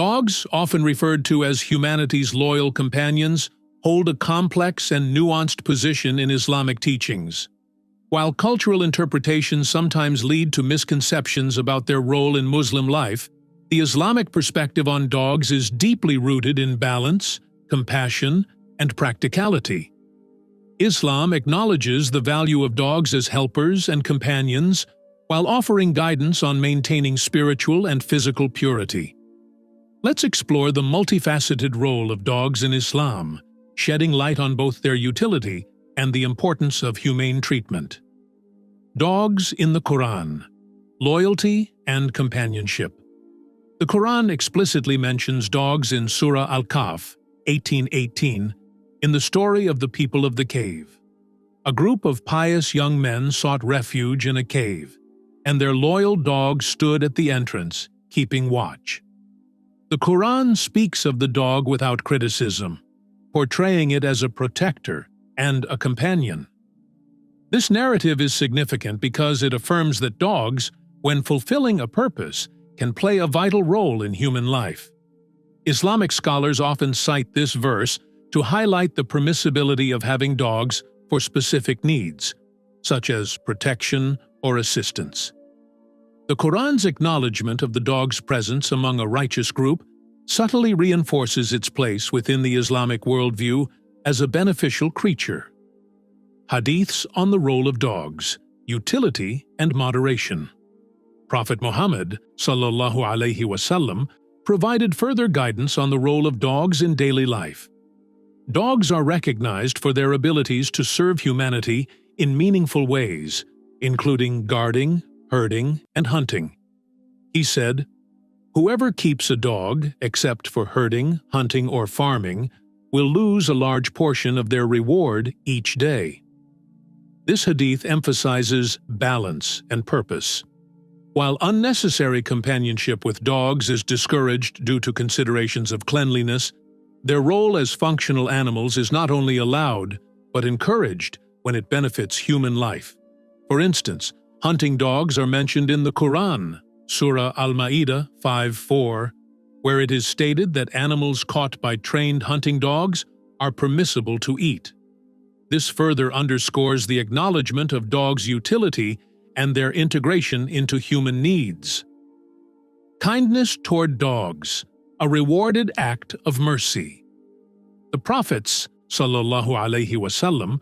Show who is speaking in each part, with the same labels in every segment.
Speaker 1: Dogs, often referred to as humanity's loyal companions, hold a complex and nuanced position in Islamic teachings. While cultural interpretations sometimes lead to misconceptions about their role in Muslim life, the Islamic perspective on dogs is deeply rooted in balance, compassion, and practicality. Islam acknowledges the value of dogs as helpers and companions, while offering guidance on maintaining spiritual and physical purity. Let's explore the multifaceted role of dogs in Islam, shedding light on both their utility and the importance of humane treatment. Dogs in the Quran: loyalty and companionship. The Quran explicitly mentions dogs in Surah Al-Kahf, 18:18, in the story of the people of the cave. A group of pious young men sought refuge in a cave, and their loyal dog stood at the entrance, keeping watch. The Quran speaks of the dog without criticism, portraying it as a protector and a companion. This narrative is significant because it affirms that dogs, when fulfilling a purpose, can play a vital role in human life. Islamic scholars often cite this verse to highlight the permissibility of having dogs for specific needs, such as protection or assistance. The Quran's acknowledgement of the dog's presence among a righteous group subtly reinforces its place within the Islamic worldview as a beneficial creature. Hadiths on the role of dogs, utility and moderation. Prophet Muhammad ﷺ provided further guidance on the role of dogs in daily life. Dogs are recognized for their abilities to serve humanity in meaningful ways, including guarding, herding, and hunting. He said, "Whoever keeps a dog, except for herding, hunting, or farming, will lose a large portion of their reward each day." This hadith emphasizes balance and purpose. While unnecessary companionship with dogs is discouraged due to considerations of cleanliness, their role as functional animals is not only allowed, but encouraged when it benefits human life. For instance, hunting dogs are mentioned in the Quran, Surah Al-Ma'idah 5:4, where it is stated that animals caught by trained hunting dogs are permissible to eat. This further underscores the acknowledgement of dogs' utility and their integration into human needs. Kindness toward dogs, a rewarded act of mercy. The Prophet's ﷺ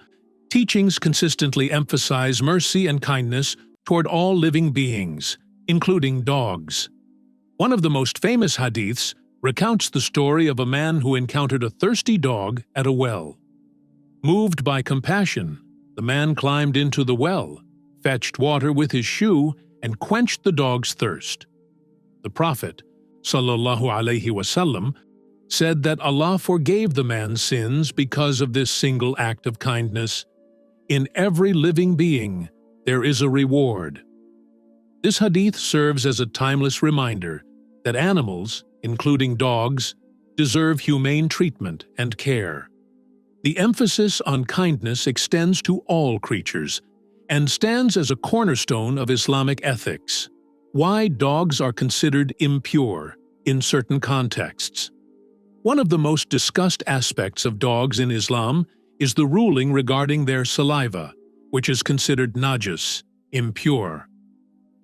Speaker 1: teachings consistently emphasize mercy and kindness toward all living beings, including dogs. One of the most famous hadiths recounts the story of a man who encountered a thirsty dog at a well. Moved by compassion, the man climbed into the well, fetched water with his shoe, and quenched the dog's thirst. The Prophet ﷺ said that Allah forgave the man's sins because of this single act of kindness. In every living being, there is a reward. This hadith serves as a timeless reminder that animals, including dogs, deserve humane treatment and care. The emphasis on kindness extends to all creatures and stands as a cornerstone of Islamic ethics. Why dogs are considered impure in certain contexts. One of the most discussed aspects of dogs in Islam is the ruling regarding their saliva, which is considered najis, impure.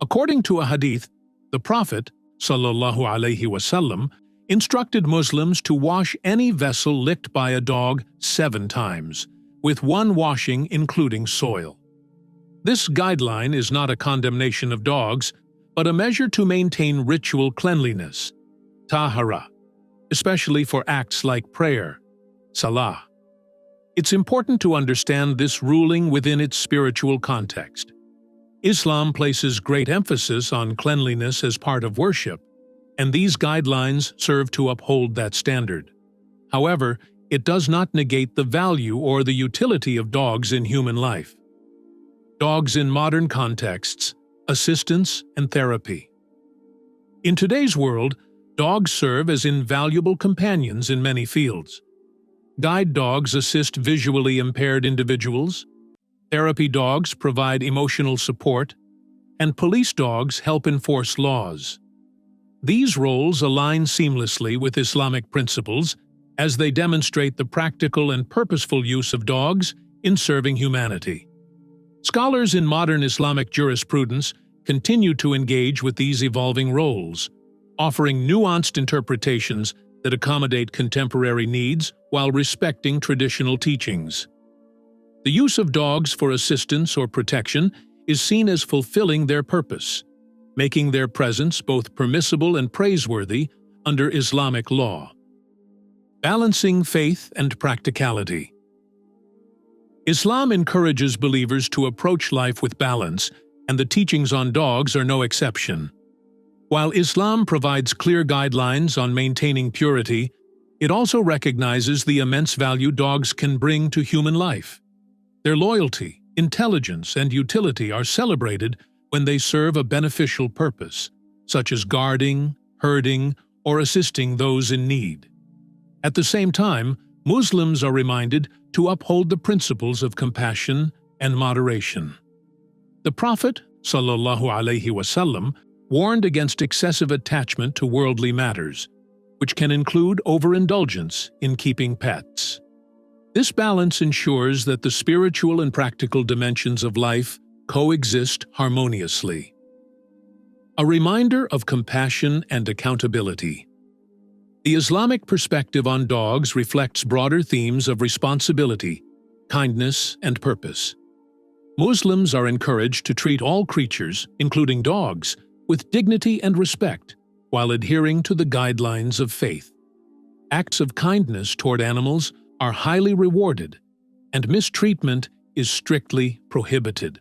Speaker 1: According to a hadith, the Prophet ﷺ instructed Muslims to wash any vessel licked by a dog 7 times, with one washing including soil. This guideline is not a condemnation of dogs, but a measure to maintain ritual cleanliness, tahara, especially for acts like prayer, salah. It's important to understand this ruling within its spiritual context. Islam places great emphasis on cleanliness as part of worship, and these guidelines serve to uphold that standard. However, it does not negate the value or the utility of dogs in human life. Dogs in modern contexts, assistance and therapy. In today's world, dogs serve as invaluable companions in many fields. Guide dogs assist visually impaired individuals, therapy dogs provide emotional support, and police dogs help enforce laws. These roles align seamlessly with Islamic principles as they demonstrate the practical and purposeful use of dogs in serving humanity. Scholars in modern Islamic jurisprudence continue to engage with these evolving roles, offering nuanced interpretations that accommodate contemporary needs while respecting traditional teachings. The use of dogs for assistance or protection is seen as fulfilling their purpose, making their presence both permissible and praiseworthy under Islamic law. Balancing faith and practicality. Islam encourages believers to approach life with balance, and the teachings on dogs are no exception. While Islam provides clear guidelines on maintaining purity, it also recognizes the immense value dogs can bring to human life. Their loyalty, intelligence, and utility are celebrated when they serve a beneficial purpose, such as guarding, herding, or assisting those in need. At the same time, Muslims are reminded to uphold the principles of compassion and moderation. The Prophet, sallallahu alaihi wasallam, warned against excessive attachment to worldly matters, which can include overindulgence in keeping pets. This balance ensures that the spiritual and practical dimensions of life coexist harmoniously. A reminder of compassion and accountability. The Islamic perspective on dogs reflects broader themes of responsibility, kindness, and purpose. Muslims are encouraged to treat all creatures, including dogs, with dignity and respect, while adhering to the guidelines of faith. Acts of kindness toward animals are highly rewarded, and mistreatment is strictly prohibited.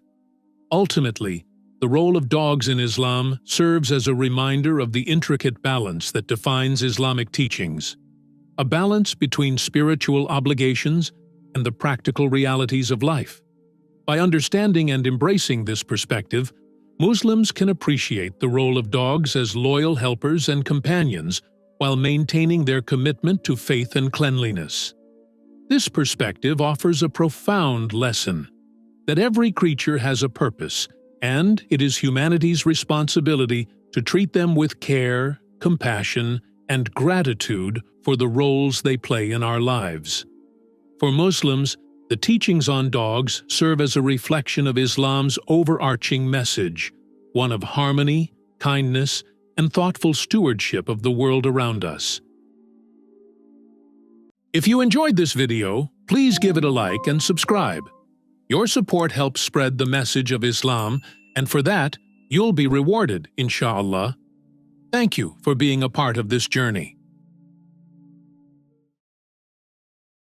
Speaker 1: Ultimately, the role of dogs in Islam serves as a reminder of the intricate balance that defines Islamic teachings, a balance between spiritual obligations and the practical realities of life. By understanding and embracing this perspective, Muslims can appreciate the role of dogs as loyal helpers and companions while maintaining their commitment to faith and cleanliness. This perspective offers a profound lesson that every creature has a purpose, and it is humanity's responsibility to treat them with care, compassion, and gratitude for the roles they play in our lives. For Muslims, the teachings on dogs serve as a reflection of Islam's overarching message, one of harmony, kindness, and thoughtful stewardship of the world around us. If you enjoyed this video, please give it a like and subscribe. Your support helps spread the message of Islam, and for that, you'll be rewarded, inshallah. Thank you for being a part of this journey.